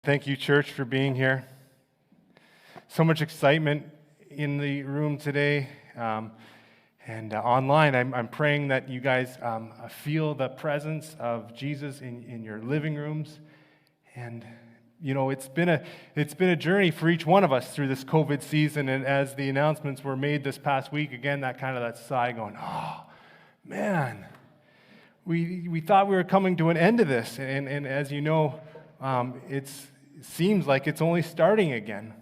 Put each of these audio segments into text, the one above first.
Thank you, church, for being here. So much excitement in the room today and online. I'm praying that you guys feel the presence of Jesus in your living rooms. And you know, it's been a journey for each one of us through this COVID season. And as the announcements were made this past week, again, that sigh going, oh man, we thought we were coming to an end of this, and as you know, it seems like it's only starting again.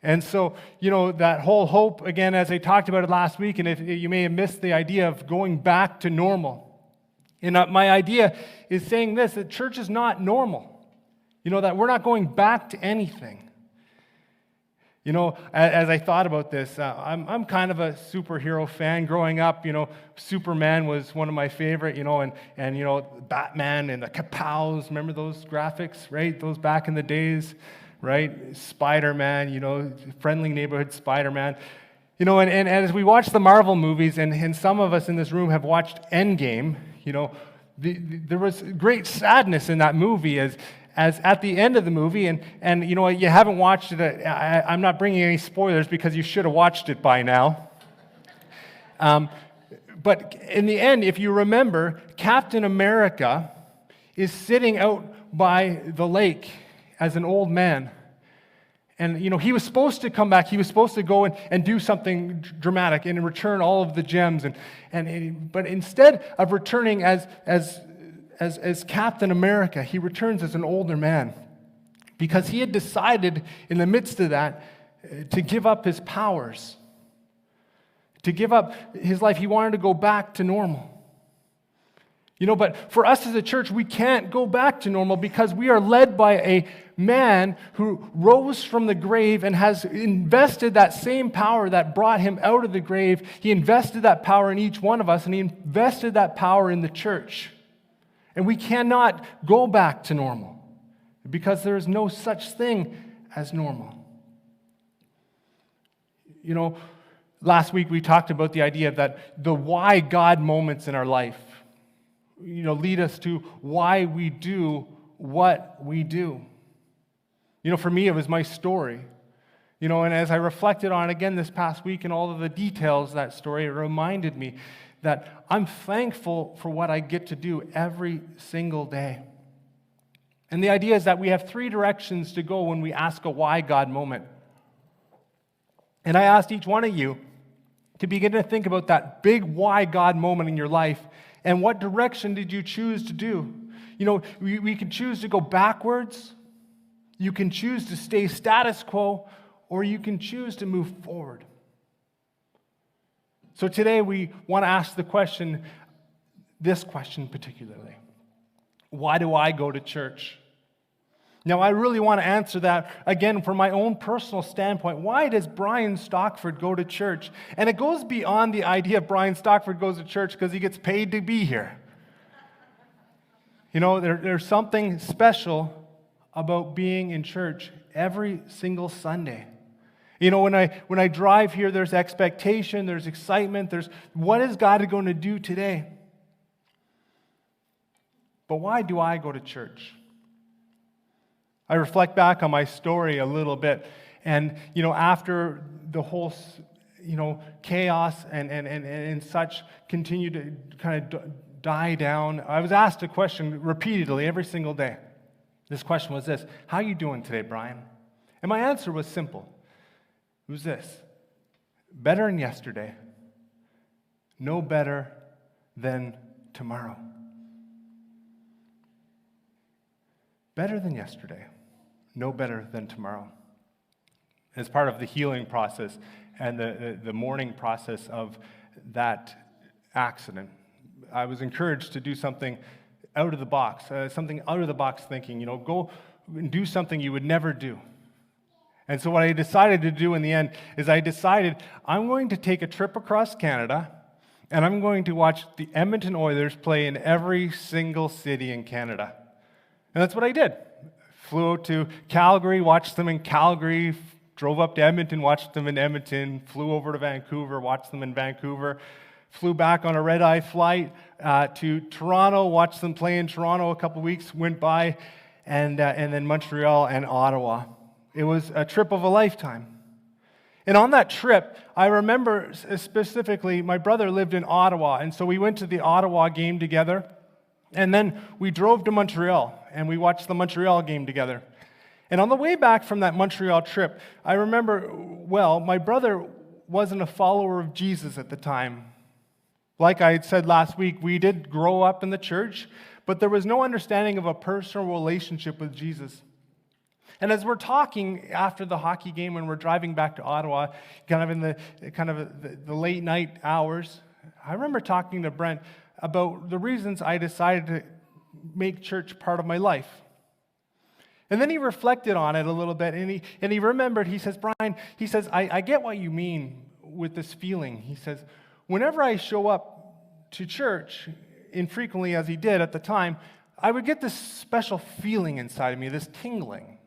And so, you know, that whole hope, again, as I talked about it last week, and if you may have missed the idea of going back to normal. And my idea is saying this, that church is not normal. You know, that we're not going back to anything. You know, as I thought about this, I'm kind of a superhero fan. Growing up, you know, Superman was one of my favorite, you know, and you know, Batman and the Kapows, remember those graphics, right? Those back in the days, right? Spider-Man, you know, friendly neighborhood Spider-Man. You know, and as we watch the Marvel movies, and some of us in this room have watched Endgame, you know, there was great sadness in that movie as at the end of the movie, and you know, you haven't watched it, I'm not bringing any spoilers because you should have watched it by now. But in the end, if you remember, Captain America is sitting out by the lake as an old man. And you know, he was supposed to come back, he was supposed to go and do something dramatic and return all of the gems. But instead of returning as Captain America, he returns as an older man because he had decided in the midst of that to give up his powers, to give up his life. He wanted to go back to normal. You know, but for us as a church, we can't go back to normal because we are led by a man who rose from the grave and has invested that same power that brought him out of the grave. He invested that power in each one of us, and he invested that power in the church. And we cannot go back to normal because there is no such thing as normal. You know, last week we talked about the idea that the why God moments in our life, you know, lead us to why we do what we do. You know, for me, it was my story. You know, and as I reflected on it again this past week and all of the details of that story, it reminded me that I'm thankful for what I get to do every single day. And the idea is that we have three directions to go when we ask a why God moment. And I asked each one of you to begin to think about that big why God moment in your life and what direction did you choose to do. You know, we can choose to go backwards, you can choose to stay status quo, or you can choose to move forward. So today we want to ask the question, this question particularly. Why do I go to church? Now I really want to answer that again from my own personal standpoint. Why does Brian Stockford go to church? And it goes beyond the idea of Brian Stockford goes to church because he gets paid to be here. You know, there's something special about being in church every single Sunday. You know, when I drive here, there's expectation, there's excitement, there's what is God going to do today? But why do I go to church? I reflect back on my story a little bit, and you know, after the whole, you know, chaos and such continued to kind of die down, I was asked a question repeatedly every single day. This question was this: how are you doing today, Brian? And my answer was simple. It was this: better than yesterday, no better than tomorrow. Better than yesterday, no better than tomorrow. As part of the healing process and the mourning process of that accident, I was encouraged to do something out of the box, thinking, you know, go and do something you would never do. And so what I decided to do in the end is I decided I'm going to take a trip across Canada and I'm going to watch the Edmonton Oilers play in every single city in Canada. And that's what I did. Flew out to Calgary, watched them in Calgary, drove up to Edmonton, watched them in Edmonton, flew over to Vancouver, watched them in Vancouver, flew back on a red-eye flight to Toronto, watched them play in Toronto a couple weeks, went by, and then Montreal and Ottawa. It was a trip of a lifetime. And on that trip, I remember specifically, my brother lived in Ottawa, and so we went to the Ottawa game together, and then we drove to Montreal, and we watched the Montreal game together. And on the way back from that Montreal trip, I remember, well, my brother wasn't a follower of Jesus at the time. Like I had said last week, we did grow up in the church, but there was no understanding of a personal relationship with Jesus. And as we're talking after the hockey game when we're driving back to Ottawa, kind of in the late night hours, I remember talking to Brent about the reasons I decided to make church part of my life. And then he reflected on it a little bit, and he remembered, he says, Brian, he says, I get what you mean with this feeling. He says, whenever I show up to church, infrequently as he did at the time, I would get this special feeling inside of me, this tingling.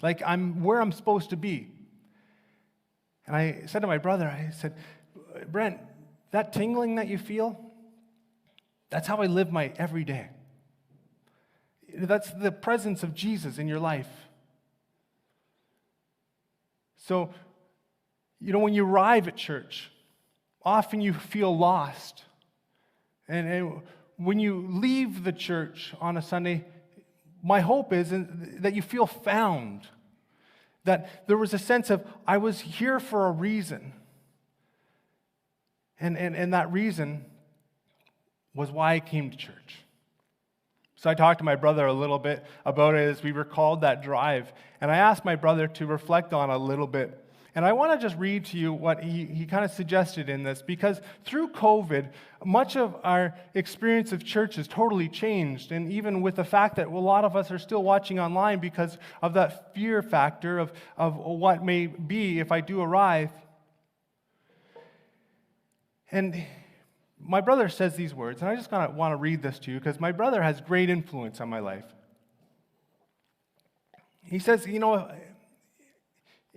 Like I'm where I'm supposed to be. And I said to my brother, I said, Brent, that tingling that you feel, that's how I live my every day. That's the presence of Jesus in your life. So, when you arrive at church, often you feel lost. And when you leave the church on a Sunday, my hope is that you feel found, that there was a sense of, I was here for a reason. And that reason was why I came to church. So I talked to my brother a little bit about it as we recalled that drive, and I asked my brother to reflect on it a little bit. And I want to just read to you what he kind of suggested in this, because through COVID, much of our experience of church has totally changed. And even with the fact that a lot of us are still watching online because of that fear factor of what may be if I do arrive. And my brother says these words, and I just kind of want to read this to you because my brother has great influence on my life. He says,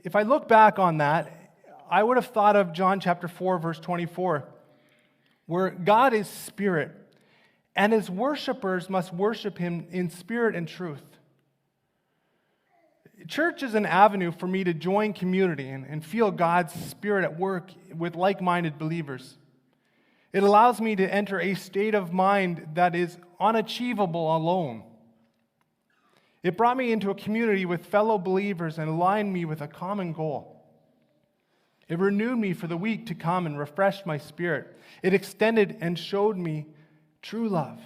if I look back on that, I would have thought of John chapter 4, verse 24, where God is spirit, and his worshipers must worship him in spirit and truth. Church is an avenue for me to join community and feel God's spirit at work with like-minded believers. It allows me to enter a state of mind that is unachievable alone. It brought me into a community with fellow believers and aligned me with a common goal. It renewed me for the week to come and refreshed my spirit. It extended and showed me true love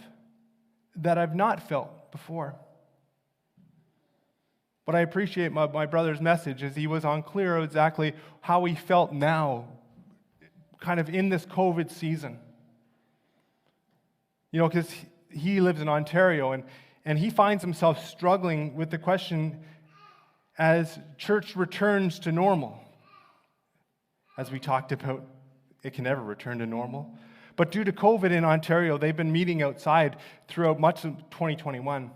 that I've not felt before. But I appreciate my brother's message as he was unclear exactly how he felt now, kind of in this COVID season. Because he lives in Ontario, and he finds himself struggling with the question as church returns to normal. As we talked about, it can never return to normal. But due to COVID in Ontario, they've been meeting outside throughout much of 2021.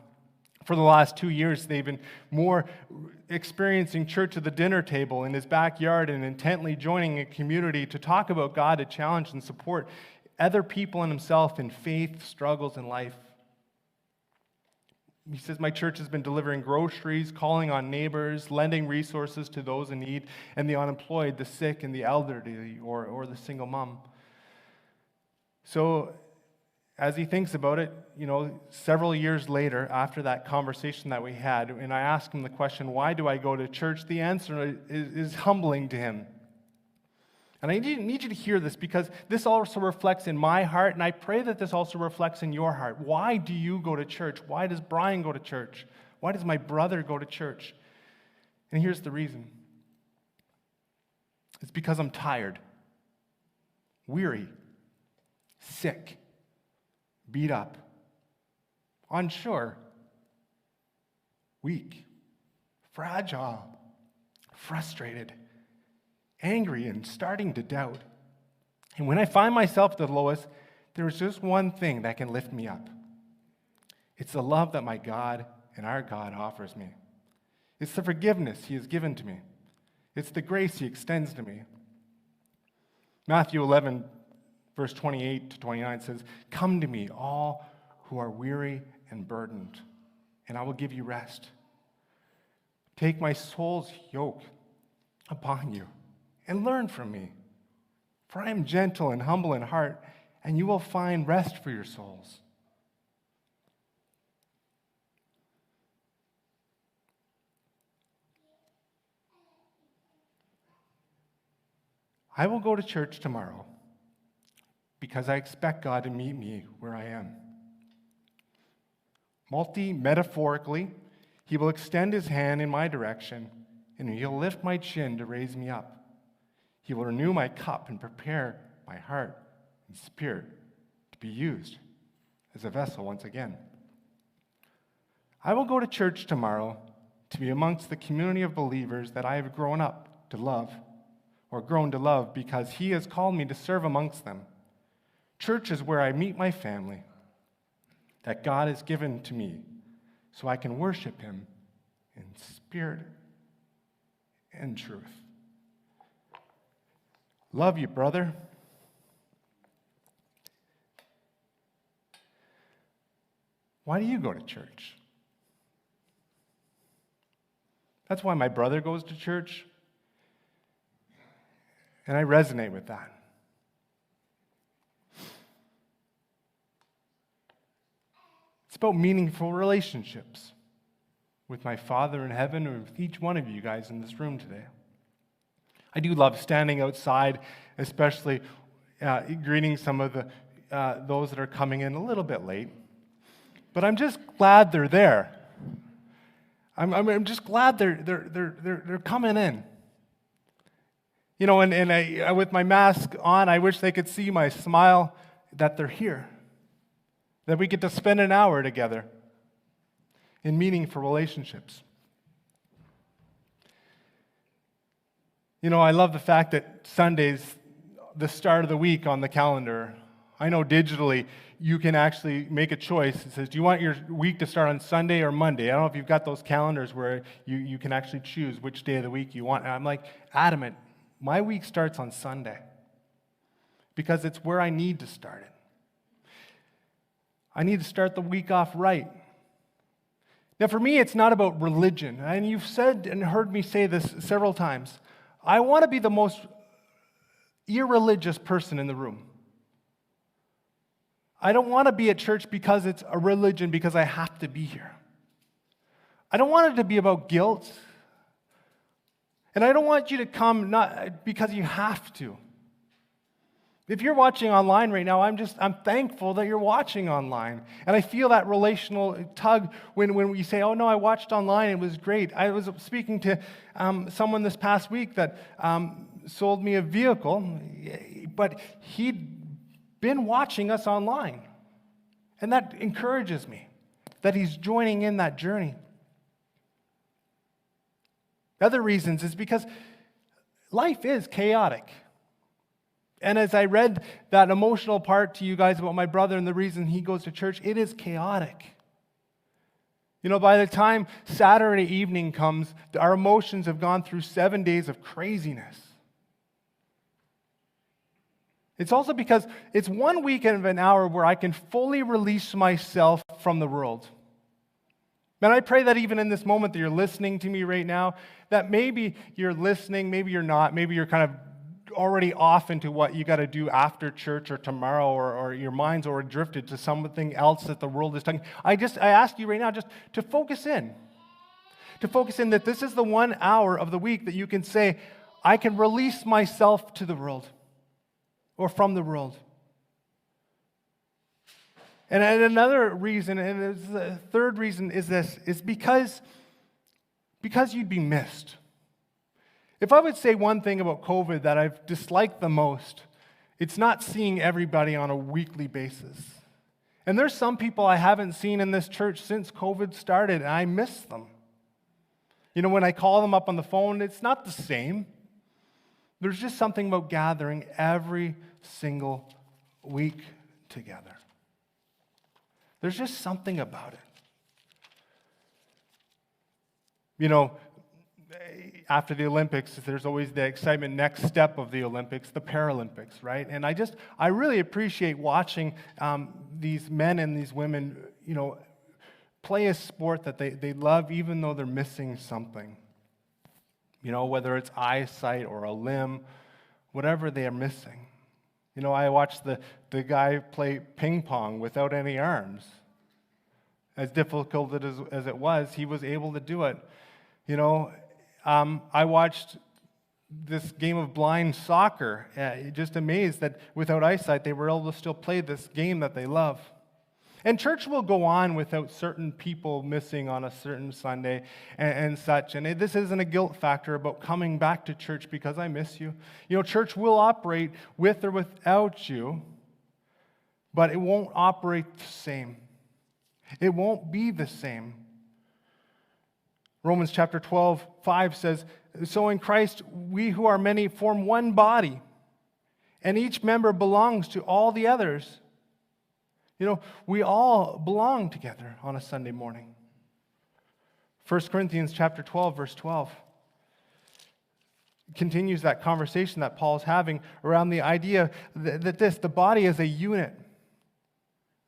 For the last 2 years, they've been more experiencing church at the dinner table in his backyard and intently joining a community to talk about God, to challenge and support other people and himself in faith, struggles, and life. He says, my church has been delivering groceries, calling on neighbors, lending resources to those in need, and the unemployed, the sick, and the elderly, or the single mom. So, as he thinks about it, several years later, after that conversation that we had, and I asked him the question, why do I go to church? The answer is humbling to him. And I need you to hear this, because this also reflects in my heart, and I pray that this also reflects in your heart. Why do you go to church? Why does Brian go to church? Why does my brother go to church? And here's the reason. It's because I'm tired, weary, sick, beat up, unsure, weak, fragile, frustrated, angry, and starting to doubt. And when I find myself at the lowest, there's just one thing that can lift me up. It's the love that my God and our God offers me. It's the forgiveness he has given to me. It's the grace he extends to me. Matthew 11, verse 28 to 29 says, "Come to me, all who are weary and burdened, and I will give you rest. Take my soul's yoke upon you and learn from me, for I am gentle and humble in heart, and you will find rest for your souls. I will go to church tomorrow because I expect God to meet me where I am. Metaphorically, he will extend his hand in my direction, and he'll lift my chin to raise me up. He will renew my cup and prepare my heart and spirit to be used as a vessel once again. I will go to church tomorrow to be amongst the community of believers that I have grown to love because he has called me to serve amongst them. Church is where I meet my family that God has given to me so I can worship him in spirit and truth. Love you, brother. Why do you go to church? That's why my brother goes to church. And I resonate with that. It's about meaningful relationships with my Father in heaven and with each one of you guys in this room today. I do love standing outside, especially greeting some of those that are coming in a little bit late. But I'm just glad they're there. I'm just glad they're coming in. You know, and I, with my mask on, I wish they could see my smile that they're here, that we get to spend an hour together in meaningful relationships. You know, I love the fact that Sunday's the start of the week on the calendar. I know digitally you can actually make a choice. It says, do you want your week to start on Sunday or Monday? I don't know if you've got those calendars where you can actually choose which day of the week you want. And I'm like adamant. My week starts on Sunday because it's where I need to start it. I need to start the week off right. Now, for me, it's not about religion. And you've said and heard me say this several times. I want to be the most irreligious person in the room. I don't want to be at church because it's a religion, because I have to be here. I don't want it to be about guilt. And I don't want you to come not because you have to. If you're watching online right now, I'm thankful that you're watching online. And I feel that relational tug when we say, oh no, I watched online, it was great. I was speaking to someone this past week that sold me a vehicle, but he'd been watching us online. And that encourages me, that he's joining in that journey. Other reasons is because life is chaotic. And as I read that emotional part to you guys about my brother and the reason he goes to church, it is chaotic. You know, by the time Saturday evening comes, our emotions have gone through 7 days of craziness. It's also because it's 1 weekend of an hour where I can fully release myself from the world. And I pray that even in this moment that you're listening to me right now, that maybe you're listening, maybe you're not, maybe you're kind of already off into what you got to do after church or tomorrow, or your mind's already drifted to something else that the world is talking. I ask you right now just to focus in. To focus in that this is the 1 hour of the week that you can say, I can release myself to the world or from the world. And another reason, and the third reason is this, is because you'd be missed. If I would say one thing about COVID that I've disliked the most, it's not seeing everybody on a weekly basis. And there's some people I haven't seen in this church since COVID started, and I miss them. You know, when I call them up on the phone, it's not the same. There's just something about gathering every single week together. There's just something about it. You know, after the Olympics, there's always the excitement, next step of the Olympics, the Paralympics, right? And I really appreciate watching these men and these women, you know, play a sport that they love even though they're missing something. Whether it's eyesight or a limb, whatever they are missing. I watched the guy play ping pong without any arms. As difficult as it was, he was able to do it. I watched this game of blind soccer. Just amazed that without eyesight, they were able to still play this game that they love. And church will go on without certain people missing on a certain Sunday and such. And this isn't a guilt factor about coming back to church because I miss you. Church will operate with or without you, but it won't operate the same. It won't be the same. Romans chapter 12:5 says, "So in Christ we who are many form one body, and each member belongs to all the others." We all belong together on a Sunday morning. 1 Corinthians chapter 12, verse 12 continues that conversation that Paul's having around the idea that the body is a unit.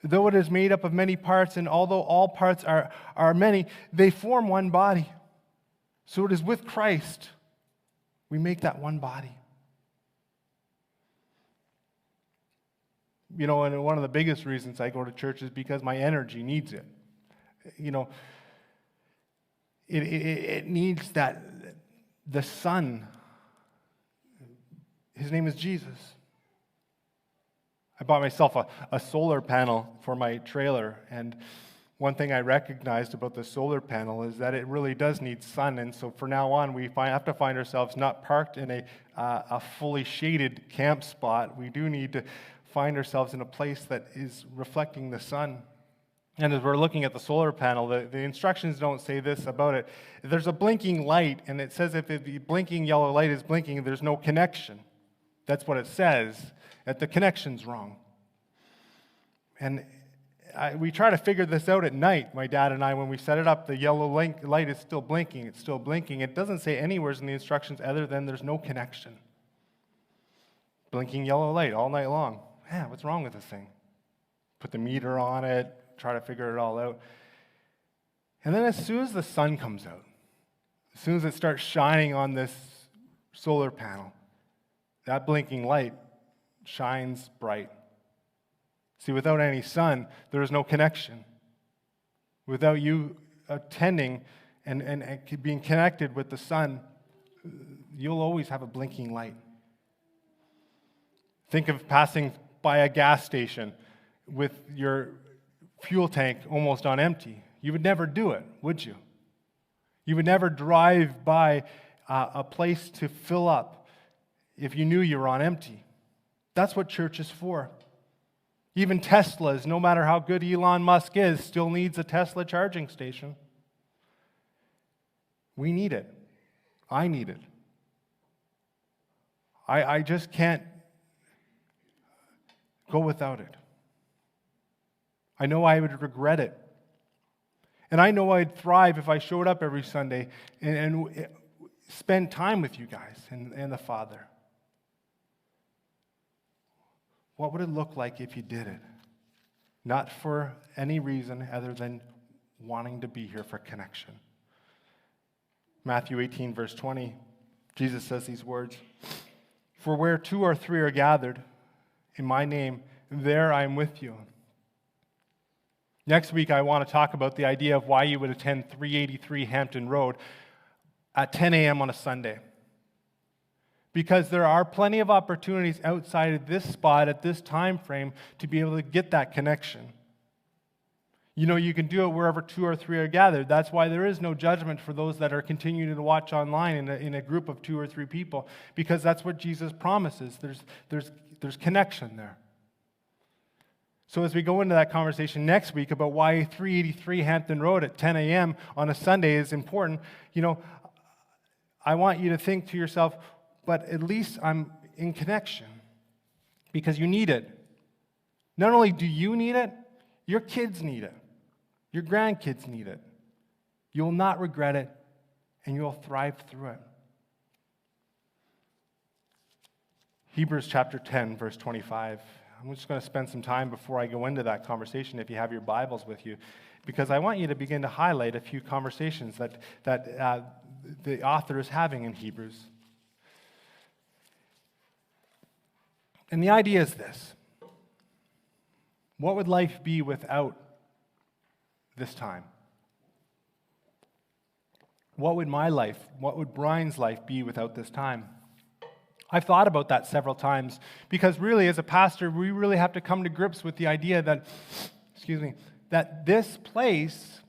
Though it is made up of many parts, and although all parts are many, they form one body. So it is with Christ we make that one body. And one of the biggest reasons I go to church is because my energy needs it. It needs that, the Son. His name is Jesus. I bought myself a solar panel for my trailer, and one thing I recognized about the solar panel is that it really does need sun, and so from now on we have to find ourselves not parked in a fully shaded camp spot. We do need to find ourselves in a place that is reflecting the sun. And as we're looking at the solar panel, the instructions don't say this about it. There's a blinking light, and it says if the blinking yellow light is blinking, there's no connection. That's what it says, that the connection's wrong. And we try to figure this out at night, my dad and I, when we set it up. The yellow light is still blinking. It's still blinking. It doesn't say anywhere in the instructions other than there's no connection. Blinking yellow light all night long. Man, what's wrong with this thing? Put the meter on it, try to figure it all out. And then as soon as the sun comes out, as soon as it starts shining on this solar panel, that blinking light shines bright. See, without any sun, there is no connection. Without you attending and being connected with the sun, you'll always have a blinking light. Think of passing by a gas station with your fuel tank almost on empty. You would never do it, would you? You would never drive by a place to fill up if you knew you were on empty. That's what church is for. Even Teslas, no matter how good Elon Musk is, still needs a Tesla charging station. We need it. I need it. I just can't go without it. I know I would regret it. And I know I'd thrive if I showed up every Sunday and spend time with you guys and the Father. What would it look like if you did it? Not for any reason other than wanting to be here for connection. Matthew 18, verse 20, Jesus says these words, "For where 2 or 3 are gathered in my name, there I am with you." Next week, I want to talk about the idea of why you would attend 383 Hampton Road at 10 a.m. on a Sunday. Because there are plenty of opportunities outside of this spot at this time frame to be able to get that connection. You can do it wherever 2 or 3 are gathered. That's why there is no judgment for those that are continuing to watch online in a group of 2 or 3 people, because that's what Jesus promises. There's connection there. So as we go into that conversation next week about why 383 Hampton Road at 10 a.m. on a Sunday is important, I want you to think to yourself, but at least I'm in connection, because you need it. Not only do you need it, your kids need it. Your grandkids need it. You'll not regret it, and you'll thrive through it. Hebrews chapter 10, verse 25. I'm just going to spend some time before I go into that conversation, if you have your Bibles with you, because I want you to begin to highlight a few conversations that the author is having in Hebrews. And the idea is this: what would life be without this time? What would my life, what would Brian's life be without this time? I've thought about that several times, because really, as a pastor, we really have to come to grips with the idea that, that this place,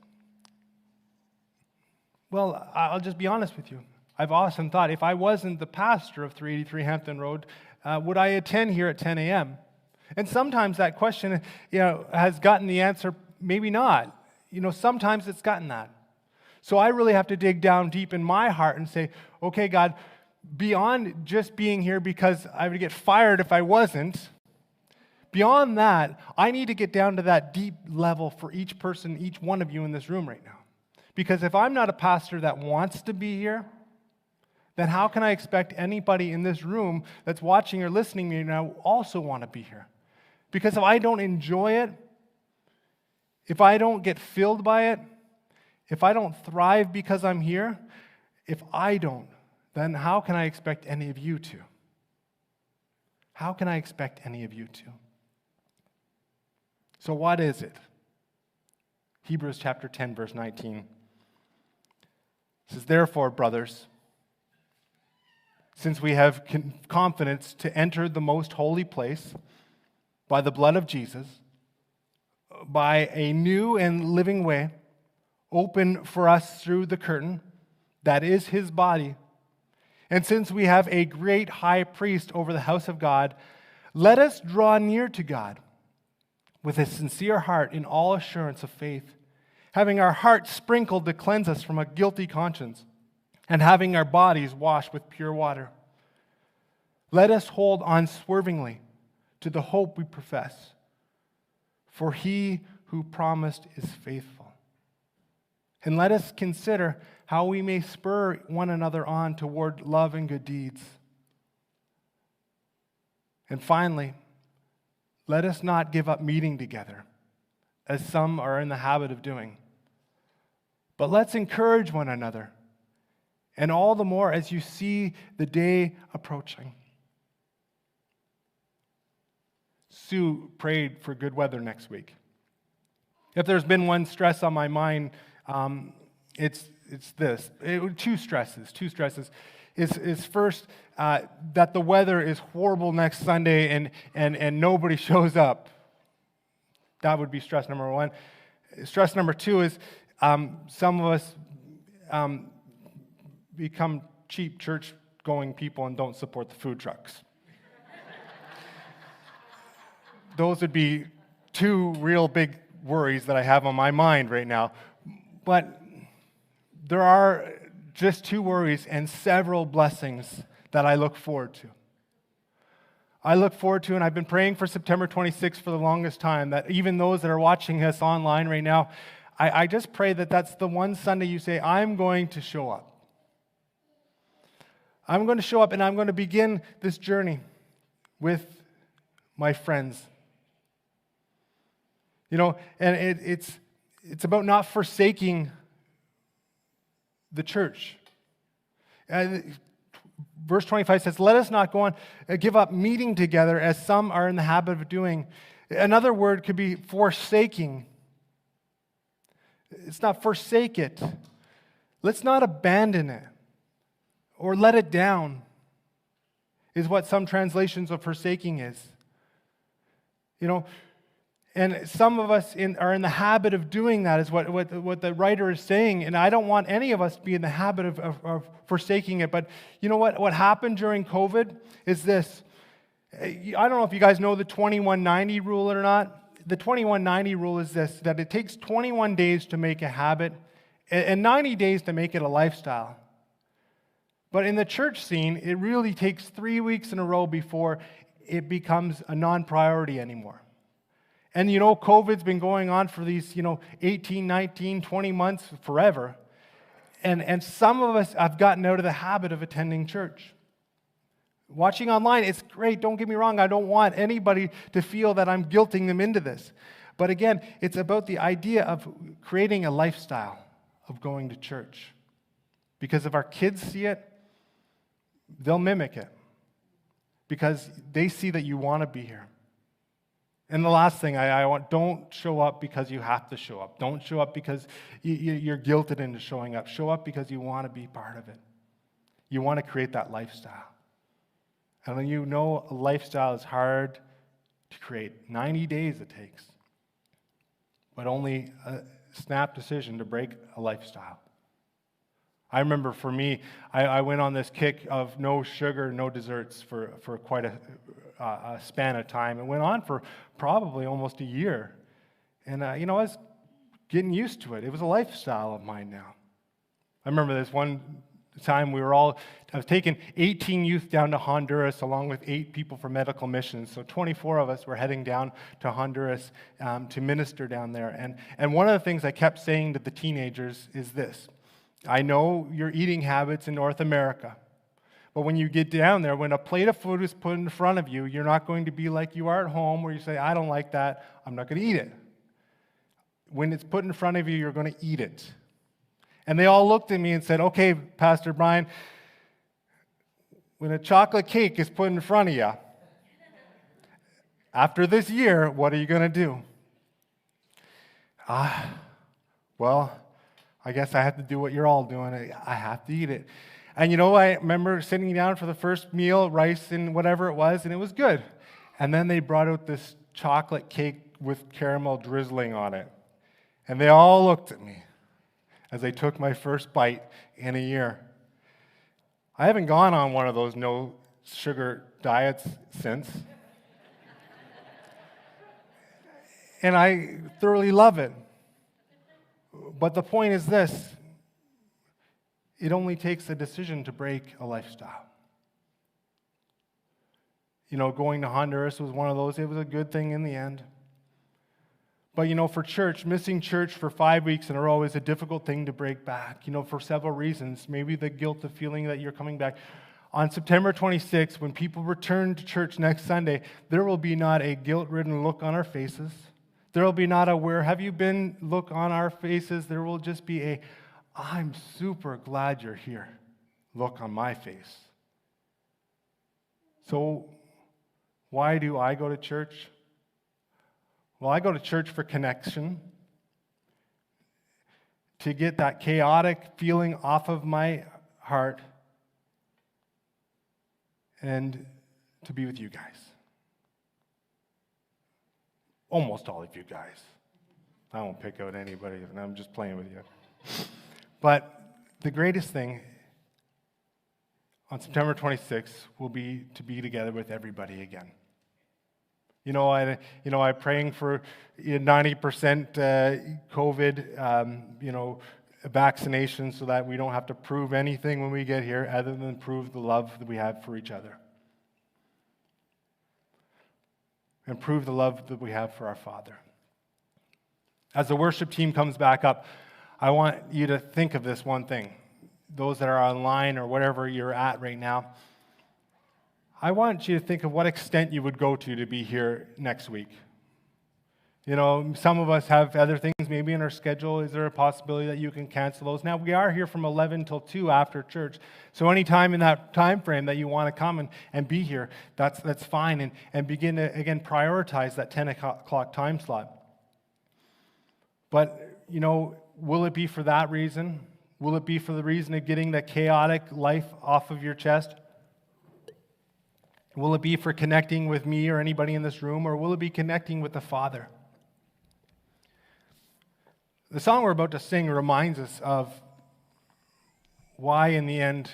well, I'll just be honest with you. I've often thought, if I wasn't the pastor of 383 Hampton Road, would I attend here at 10 a.m.? And sometimes that question, has gotten the answer, maybe not. Sometimes it's gotten that. So I really have to dig down deep in my heart and say, okay, God, beyond just being here because I would get fired if I wasn't, beyond that, I need to get down to that deep level for each person, each one of you in this room right now. Because if I'm not a pastor that wants to be here, then how can I expect anybody in this room that's watching or listening to me now also want to be here? Because if I don't enjoy it, if I don't get filled by it, if I don't thrive because I'm here, if I don't, then how can I expect any of you to? How can I expect any of you to? So what is it? Hebrews chapter 10, verse 19. It says, therefore, brothers, since we have confidence to enter the most holy place by the blood of Jesus, by a new and living way, open for us through the curtain, that is his body. And since we have a great high priest over the house of God, let us draw near to God with a sincere heart in all assurance of faith, having our hearts sprinkled to cleanse us from a guilty conscience, and having our bodies washed with pure water. Let us hold unswervingly to the hope we profess, for he who promised is faithful. And let us consider how we may spur one another on toward love and good deeds. And finally, let us not give up meeting together, as some are in the habit of doing, but let's encourage one another, and all the more as you see the day approaching. Sue prayed for good weather next week. If there's been one stress on my mind, it's this. Two stresses. Is first that the weather is horrible next Sunday and nobody shows up. That would be stress number one. Stress number two is some of us become cheap church-going people and don't support the food trucks. Those would be two real big worries that I have on my mind right now. But there are just two worries and several blessings that I look forward to. And I've been praying for September 26th for the longest time, that even those that are watching us online right now, I just pray that that's the one Sunday you say, I'm going to show up. I'm going to show up and I'm going to begin this journey with my friends. And it's about not forsaking the church. Verse 25 says, let us not go on, give up meeting together as some are in the habit of doing. Another word could be forsaking. It's not forsake it. Let's not abandon it or let it down, is what some translations of forsaking is. And some of us are in the habit of doing that, is what the writer is saying. And I don't want any of us to be in the habit of forsaking it. But you know what? What happened during COVID is this. I don't know if you guys know the 2190 rule or not. The 2190 rule is this, that it takes 21 days to make a habit and 90 days to make it a lifestyle. But in the church scene, it really takes 3 weeks in a row before it becomes a non-priority anymore. And COVID's been going on for these, 18, 19, 20 months, forever. And some of us have gotten out of the habit of attending church. Watching online, it's great. Don't get me wrong. I don't want anybody to feel that I'm guilting them into this. But again, it's about the idea of creating a lifestyle of going to church. Because if our kids see it, they'll mimic it. Because they see that you want to be here. And the last thing I want, don't show up because you have to show up. Don't show up because you're guilted into showing up. Show up because you want to be part of it. You want to create that lifestyle. And when you know a lifestyle is hard to create, 90 days it takes. But only a snap decision to break a lifestyle. I remember for me, I went on this kick of no sugar, no desserts for quite a span of time. It went on for probably almost a year. And, I was getting used to it. It was a lifestyle of mine now. I remember this one time I was taking 18 youth down to Honduras along with 8 people for medical missions. So 24 of us were heading down to Honduras to minister down there. And one of the things I kept saying to the teenagers is this: I know your eating habits in North America, but when you get down there, when a plate of food is put in front of you, you're not going to be like you are at home where you say, I don't like that, I'm not going to eat it. When it's put in front of you, you're going to eat it. And they all looked at me and said, okay, Pastor Brian, when a chocolate cake is put in front of you, after this year, what are you going to do? Well, I guess I have to do what you're all doing. I have to eat it. And I remember sitting down for the first meal, rice and whatever it was, and it was good. And then they brought out this chocolate cake with caramel drizzling on it. And they all looked at me as I took my first bite in a year. I haven't gone on one of those no sugar diets since. And I thoroughly love it. But the point is this: it only takes a decision to break a lifestyle. Going to Honduras was one of those. It was a good thing in the end. But, for church, missing church for 5 weeks in a row is a difficult thing to break back, for several reasons. Maybe the guilt of feeling that you're coming back. On September 26th, when people return to church next Sunday, there will be not a guilt-ridden look on our faces. There will be not a "where have you been" look on our faces. There will just be a "I'm super glad you're here" look on my face. So why do I go to church? Well, I go to church for connection, to get that chaotic feeling off of my heart, and to be with you guys. Almost all of you guys. I won't pick out anybody, and I'm just playing with you. But the greatest thing on September 26th will be to be together with everybody again. I'm praying for 90% COVID, vaccination so that we don't have to prove anything when we get here other than prove the love that we have for each other. And prove the love that we have for our Father. As the worship team comes back up, I want you to think of this one thing. Those that are online or whatever you're at right now, I want you to think of what extent you would go to be here next week. Some of us have other things maybe in our schedule. Is there a possibility that you can cancel those? Now, we are here from 11 till 2 after church. So any time in that time frame that you want to come and be here, that's fine. And begin to, again, prioritize that 10 o'clock time slot. But, will it be for that reason? Will it be for the reason of getting the chaotic life off of your chest? Will it be for connecting with me or anybody in this room, or will it be connecting with the Father? The song we're about to sing reminds us of why, in the end,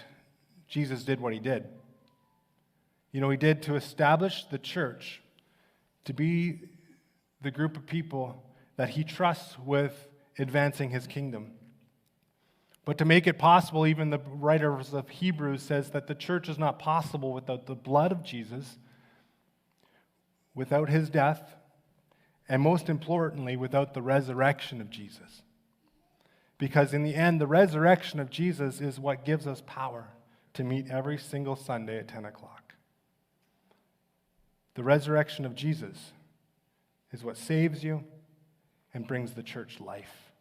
Jesus did what he did. He did to establish the church to be the group of people that he trusts with advancing his kingdom. But to make it possible, even the writers of Hebrews says that the church is not possible without the blood of Jesus, without his death, and most importantly, without the resurrection of Jesus. Because in the end, the resurrection of Jesus is what gives us power to meet every single Sunday at 10 o'clock. The resurrection of Jesus is what saves you and brings the church life.